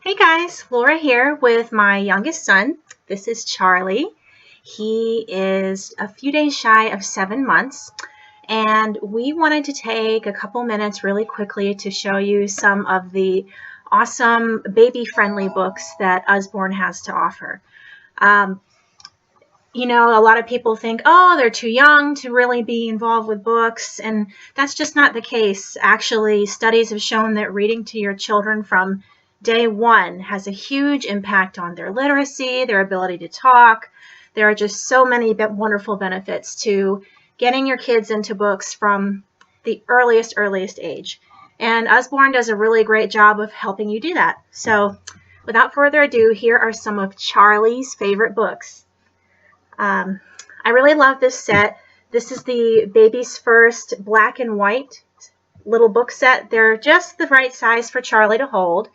Hey guys, Laura here with my youngest son. This is Charlie. He is a few days shy of 7 months, and we wanted to take a couple minutes really quickly to show you some of the awesome baby-friendly books that Usborne has to offer. Um, a lot of people think, oh, they're too young to really be involved with books, and that's just not the case. Actually, studies have shown that reading to your children from day one has a huge impact on their literacy, their ability to talk. There are just so many wonderful benefits to getting your kids into books from the earliest age. And Usborne does a really great job of helping you do that. So without further ado, here are some of Charlie's favorite books. I really love this set. This is the Baby's First black and white little book set. They're just the right size for Charlie to hold.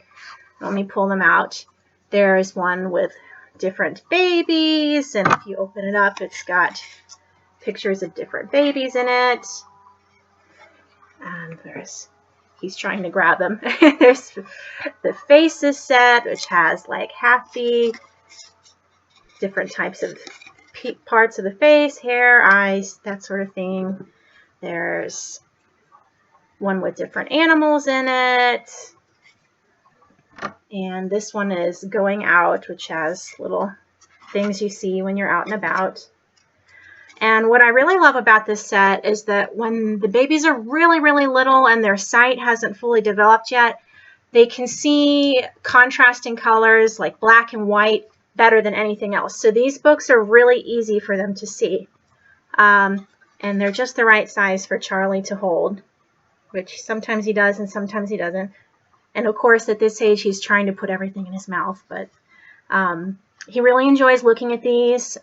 Let me pull them out. There's one with different babies, and if you open it up, it's got pictures of different babies in it. And he's trying to grab them. There's the Faces set, which has like happy, different types of parts of the face, hair, eyes, that sort of thing. There's one with different animals in it. And this one is Going Out, which has little things you see when you're out and about. And what I really love about this set is that when the babies are really little and their sight hasn't fully developed yet, they can see contrasting colors like black and white better than anything else. So these books are really easy for them to see. And they're just the right size for Charlie to hold, which sometimes he does and sometimes he doesn't. And of course, at this age, he's trying to put everything in his mouth, but he really enjoys looking at these.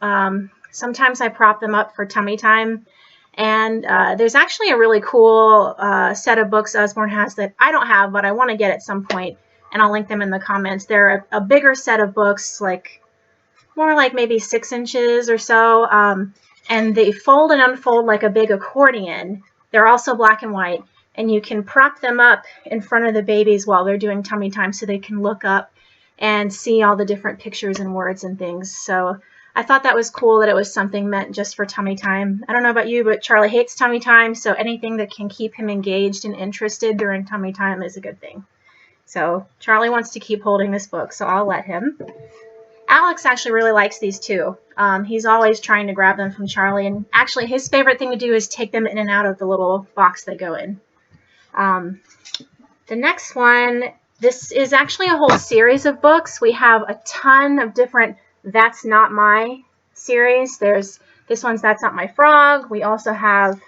Sometimes I prop them up for tummy time. And there's actually a really cool set of books Usborne has that I don't have, but I want to get at some point, and I'll link them in the comments. They're a bigger set of books, more like maybe 6 inches or so, and they fold and unfold like a big accordion. They're also black and white, and you can prop them up in front of the babies while they're doing tummy time so they can look up and see all the different pictures and words and things. So I thought that was cool that it was something meant just for tummy time. I don't know about you, but Charlie hates tummy time, so anything that can keep him engaged and interested during tummy time is a good thing. So Charlie wants to keep holding this book, so I'll let him. Alex actually really likes these too. He's always trying to grab them from Charlie, and actually his favorite thing to do is take them in and out of the little box they go in. The next one, this is actually a whole series of books. We have a ton of different That's Not My series. There's this one's That's Not My Frog. We also have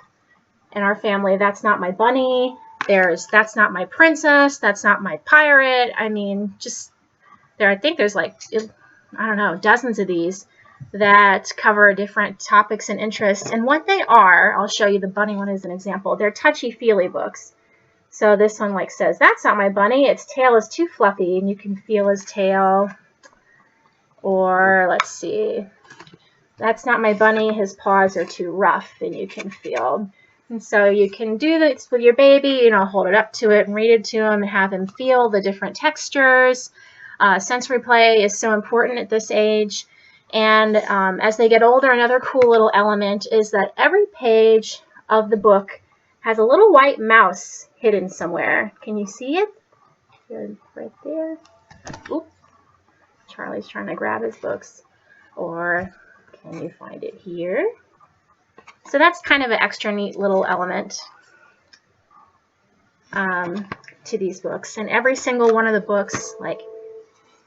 in our family That's Not My Bunny. There's That's Not My Princess. That's Not My Pirate. I mean, I think there's dozens of these that cover different topics and interests. And what they are, I'll show you the bunny one as an example. They're touchy-feely books. So this one says, that's not my bunny. Its tail is too fluffy, and you can feel his tail. Or let's see. That's not my bunny. His paws are too rough, and you can feel. And so you can do this with your baby, hold it up to it and read it to him and have him feel the different textures. Sensory play is so important at this age. And as they get older, another cool little element is that every page of the book has a little white mouse hidden somewhere. Can you see it? Right there. Oop. Charlie's trying to grab his books. Or can you find it here? So that's kind of an extra neat little element to these books. And every single one of the books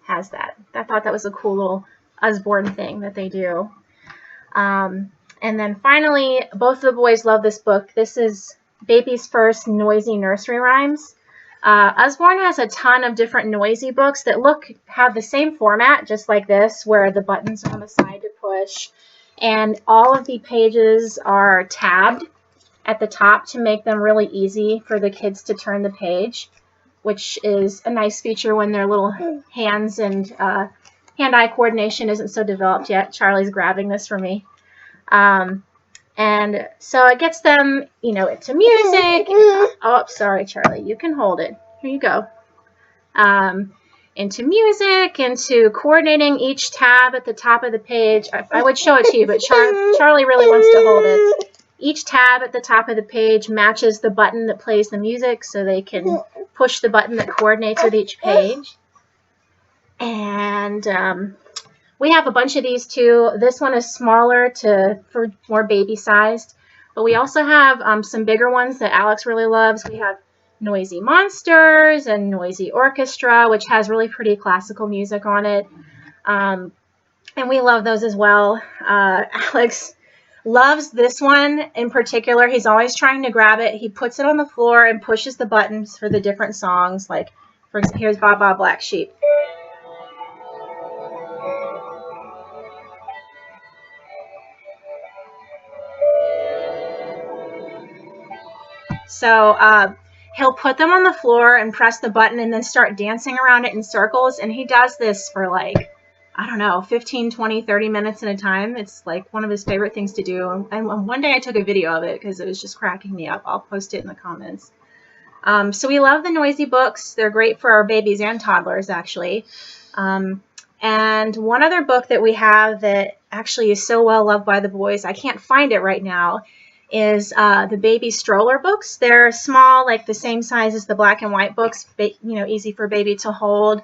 has that. I thought that was a cool little Usborne thing that they do. And then finally, both of the boys love this book. This is Baby's First Noisy Nursery Rhymes. Usborne has a ton of different noisy books that have the same format, just like this, where the buttons are on the side to push. And all of the pages are tabbed at the top to make them really easy for the kids to turn the page, which is a nice feature when their little hands and hand-eye coordination isn't so developed yet. Charlie's grabbing this for me. And so it gets them, into music. Oh, sorry, Charlie. You can hold it. Here you go. into music, into coordinating each tab at the top of the page. I would show it to you, but Charlie really wants to hold it. Each tab at the top of the page matches the button that plays the music, so they can push the button that coordinates with each page. And we have a bunch of these too. This one is smaller for more baby sized, but we also have some bigger ones that Alex really loves. We have Noisy Monsters and Noisy Orchestra, which has really pretty classical music on it. And we love those as well. Alex loves this one in particular. He's always trying to grab it. He puts it on the floor and pushes the buttons for the different songs. Like, for example, here's Ba Ba Black Sheep. So he'll put them on the floor and press the button and then start dancing around it in circles. And he does this for like, I don't know, 15, 20, 30 minutes at a time. It's like one of his favorite things to do. And one day I took a video of it because it was just cracking me up. I'll post it in the comments. So we love the noisy books. They're great for our babies and toddlers, actually. And one other book that we have that actually is so well loved by the boys, I can't find it right now, is the baby stroller books. They're small, like the same size as the black and white books, easy for baby to hold.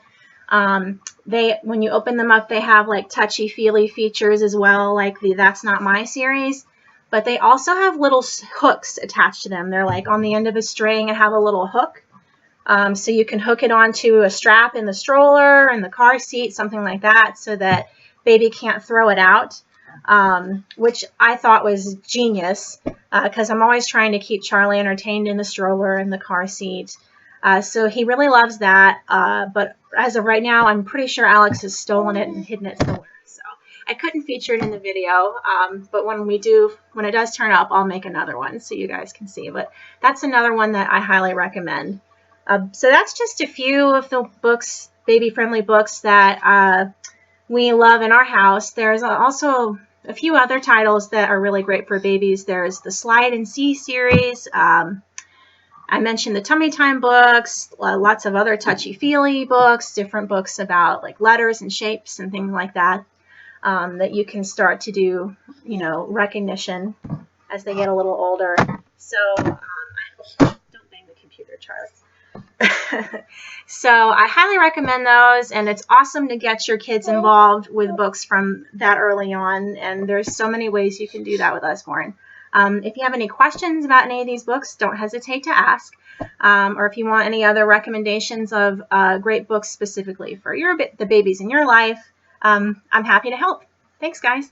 When you open them up, they have like touchy-feely features as well, like the That's Not My series. But they also have little hooks attached to them. They're like on the end of a string and have a little hook. So you can hook it onto a strap in the stroller and the car seat, something like that, so that baby can't throw it out, which I thought was genius because I'm always trying to keep Charlie entertained in the stroller and the car seat. So he really loves that, but as of right now, I'm pretty sure Alex has stolen it and hidden it somewhere. So I couldn't feature it in the video, but when it does turn up, I'll make another one so you guys can see. But that's another one that I highly recommend. So that's just a few of the books, baby-friendly books that we love in our house. There's also a few other titles that are really great for babies. There's the Slide and See series. I mentioned the Tummy Time books, lots of other touchy-feely books, different books about like letters and shapes and things like that, that you can start to do, recognition as they get a little older. So don't bang the computer, Charles. So I highly recommend those, and it's awesome to get your kids involved with books from that early on, and there's so many ways you can do that with Usborne. If you have any questions about any of these books, don't hesitate to ask, or if you want any other recommendations of great books specifically for the babies in your life, I'm happy to help. Thanks, guys.